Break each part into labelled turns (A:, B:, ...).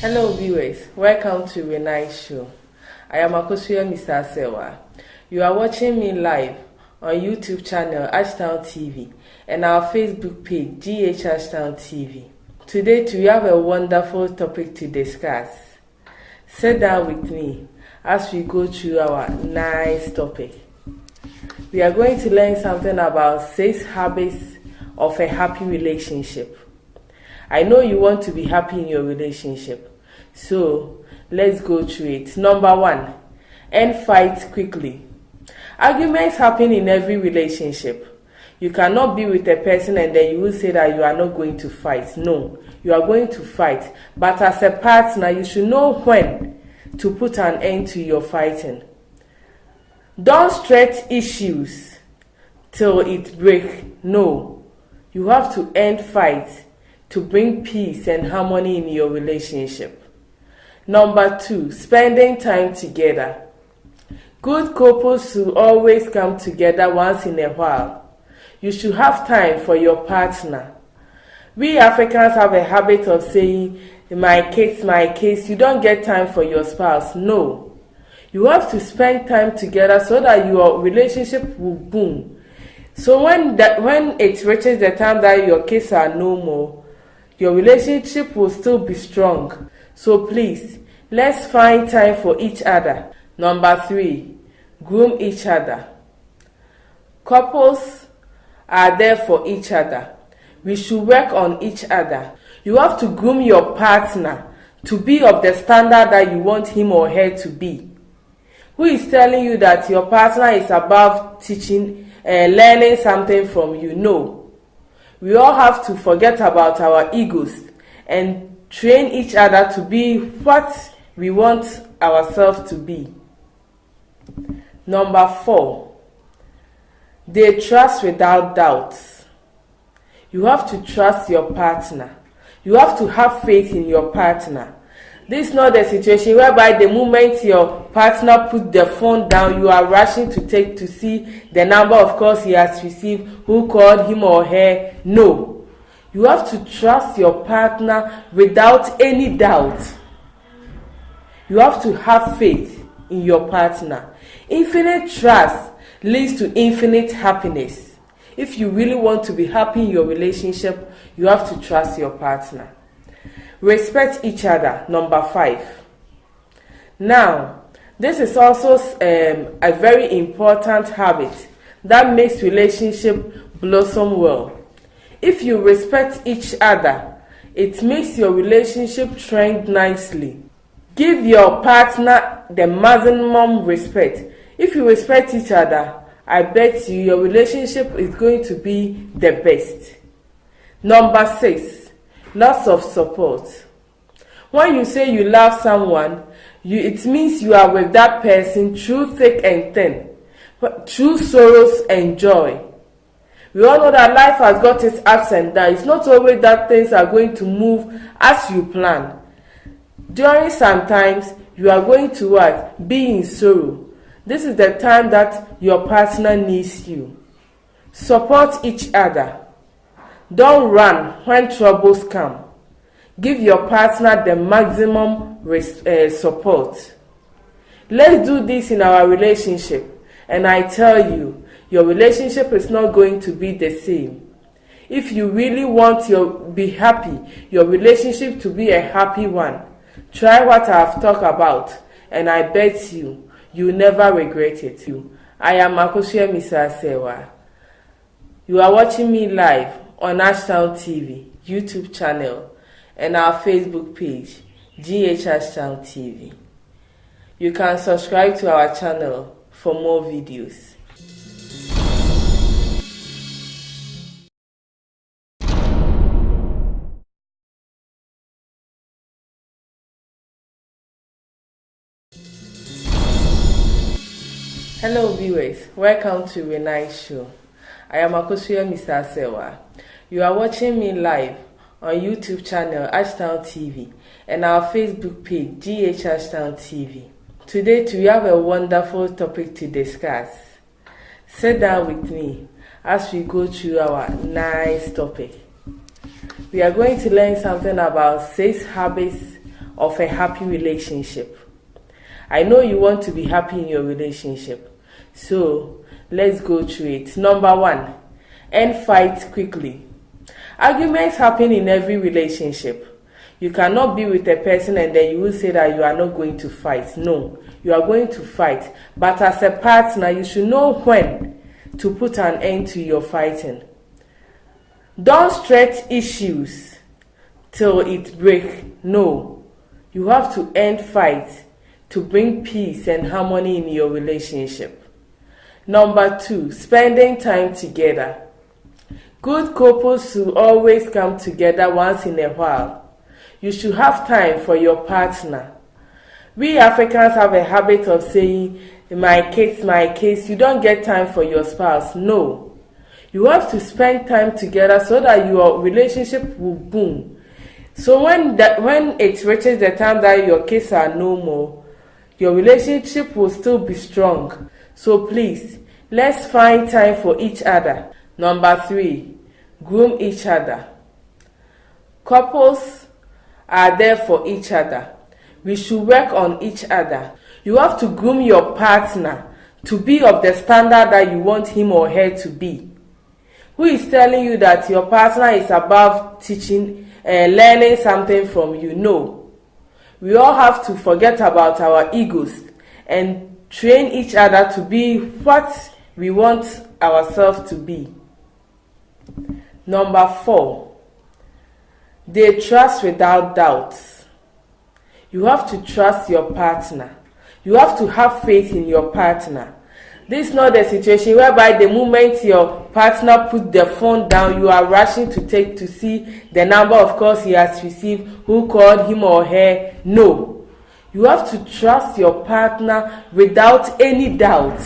A: Hello viewers, welcome to RINIKE show. I am Akosuya Mr. Sewa. You are watching me live on YouTube channel Ashtown TV and our Facebook page GH Ashtown TV. Today we have a wonderful topic to discuss. Sit down with me as we go through our nice topic. We are going to learn something about 6 habits of a happy relationship. I know you want to be happy in your relationship. So, let's go through it. Number 1, end fights quickly. Arguments happen in every relationship. You cannot be with a person and then you will say that you are not going to fight. No, you are going to fight. But as a partner, you should know when to put an end to your fighting. Don't stretch issues till it breaks. No, you have to end fights to bring peace and harmony in your relationship. Number 2, spending time together. Good couples should always come together once in a while. You should have time for your partner. We Africans have a habit of saying, my case, you don't get time for your spouse. No. You have to spend time together so that your relationship will boom. So when it reaches the time that your kids are no more, your relationship will still be strong. So please, let's find time for each other. Number 3, groom each other. Couples are there for each other. We should work on each other. You have to groom your partner to be of the standard that you want him or her to be. Who is telling you that your partner is above teaching, learning something from you? No. We all have to forget about our egos and train each other to be what we want ourselves to be. Number 4, they trust without doubts. You have to trust your partner. You have to have faith in your partner. This is not the situation whereby the moment your partner puts the phone down, you are rushing to see the number of calls he has received, who called him or her. No. You have to trust your partner without any doubt. You have to have faith in your partner. Infinite trust leads to infinite happiness. If you really want to be happy in your relationship, you have to trust your partner. Respect each other. Number 5. Now, this is also a very important habit that makes relationship blossom well. If you respect each other, it makes your relationship trend nicely. Give your partner the maximum respect. If you respect each other, I bet you your relationship is going to be the best. Number 6, lots of support. When you say you love someone, it means you are with that person through thick and thin, through sorrows and joy. We all know that life has got its ups and downs. It's not always that things are going to move as you plan. During some times, you are going to be in sorrow. This is the time that your partner needs you. Support each other. Don't run when troubles come. Give your partner the maximum support. Let's do this in our relationship, and I tell you, your relationship is not going to be the same. If you really want be happy, your relationship to be a happy one, try what I have talked about, and I bet you never regret it. I am Akosuya Mr. Sewa. You are watching me live on Ashtown TV, YouTube channel, and our Facebook page, GH Ashtown TV. You can subscribe to our channel for more videos. Hello viewers, welcome to RINIKE show. I am Akosuya Mr. Sewa. You are watching me live on YouTube channel Ashtown TV and our Facebook page GH Ashtown TV. Today we have a wonderful topic to discuss. Sit down with me as we go through our nice topic. We are going to learn something about 6 habits of a happy relationship. I know you want to be happy in your relationship, so let's go through it. Number 1, end fight quickly. Arguments happen in every relationship. You cannot be with a person and then you will say that you are not going to fight. No, you are going to fight. But as a partner, you should know when to put an end to your fighting. Don't stretch issues till it breaks. No, you have to end fights to bring peace and harmony in your relationship. Number 2, spending time together. Good couples should always come together once in a while. You should have time for your partner. We Africans have a habit of saying, my case, you don't get time for your spouse. No. You have to spend time together so that your relationship will boom. So when it reaches the time that your kids are no more, your relationship will still be strong. So please, let's find time for each other. Number 3, groom each other. Couples are there for each other. We should work on each other. You have to groom your partner to be of the standard that you want him or her to be. Who is telling you that your partner is above teaching and learning something from you? No. We all have to forget about our egos and train each other to be what we want ourselves to be. Number 4, they trust without doubt. You have to trust your partner. You have to have faith in your partner. This is not the situation whereby the moment your partner put the phone down, you are rushing to see the number of calls he has received, who called him or her. No. You have to trust your partner without any doubt.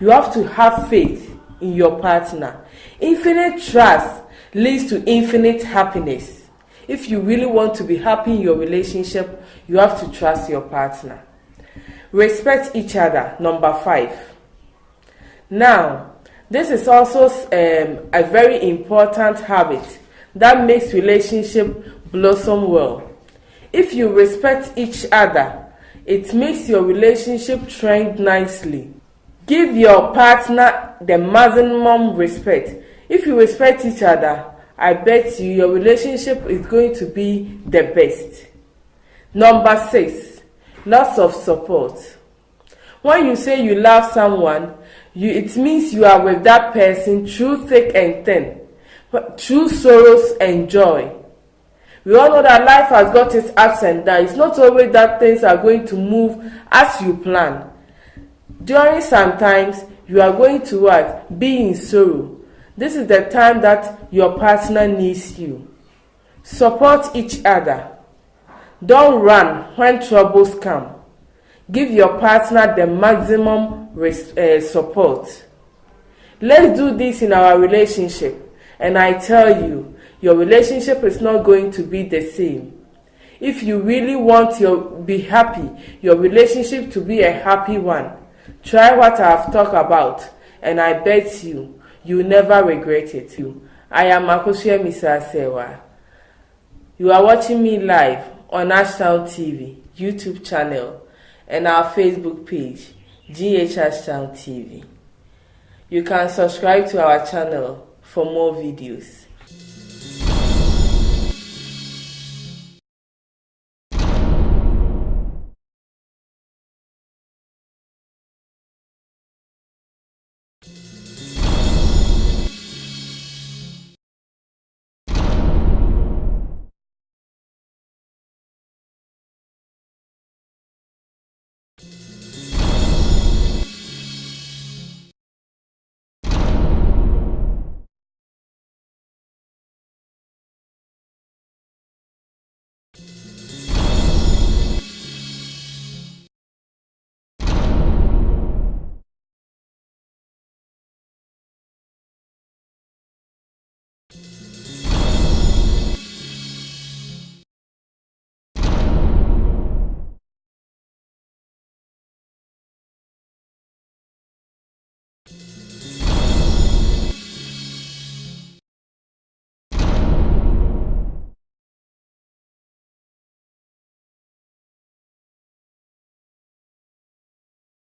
A: You have to have faith in your partner. Infinite trust leads to infinite happiness. If you really want to be happy in your relationship, you have to trust your partner. Respect each other. Number 5. Now, this is also a very important habit that makes relationship blossom well. If you respect each other, it makes your relationship trend nicely. Give your partner the maximum respect. If you respect each other, I bet you your relationship is going to be the best. Number 6, lots of support. When you say you love someone, it means you are with that person through thick and thin, through sorrows and joy. We all know that life has got its ups and downs. It's not always that things are going to move as you plan. During some times, you are going to be in sorrow. This is the time that your partner needs you. Support each other. Don't run when troubles come. Give your partner the maximum support. Let's do this in our relationship, and I tell you, your relationship is not going to be the same. If you really want to be happy, your relationship to be a happy one, try what I have talked about, and I bet you will never regret it. I am Akosua Misa Sewa. You are watching me live on Ashtown TV, YouTube channel, and our Facebook page, GH Ashtown TV. You can subscribe to our channel for more videos.